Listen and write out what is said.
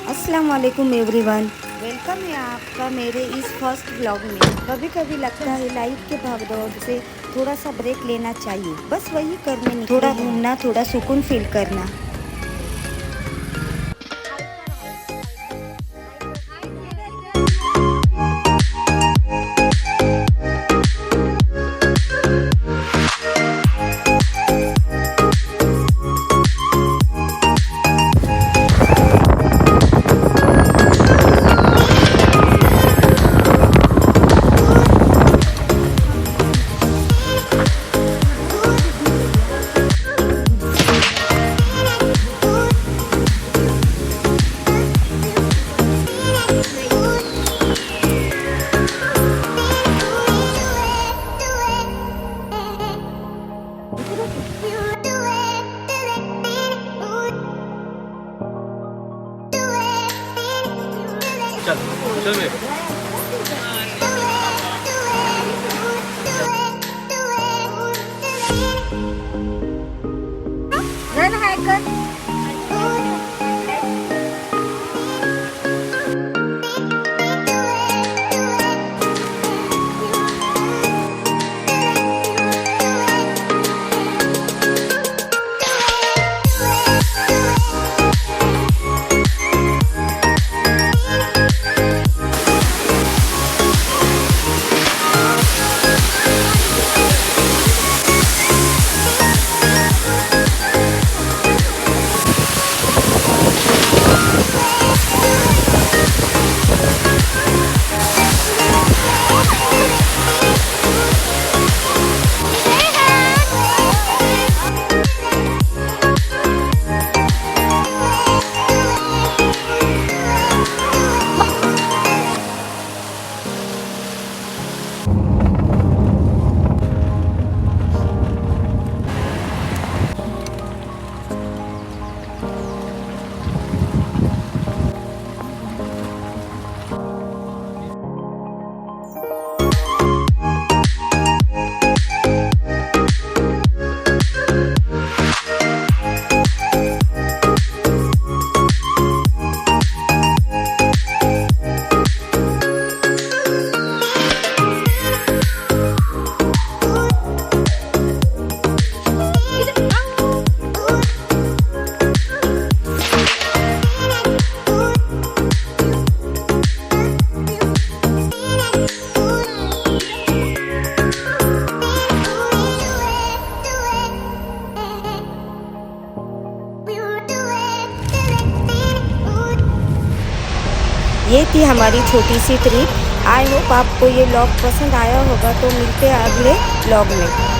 अस्सलाम वालेकुम everyone, welcome है आपका मेरे इस फर्स्ट ब्लॉग में। कभी कभी लगता है लाइफ के भागदौड़ से थोड़ा सा ब्रेक लेना चाहिए, बस वही करने निकले, थोड़ा घूमना, थोड़ा सुकून फील करना। चल बे। रन हाय कर। ये थी हमारी छोटी सी ट्रिप। आई होप आपको ये व्लॉग पसंद आया होगा। तो मिलते हैं अगले व्लॉग में।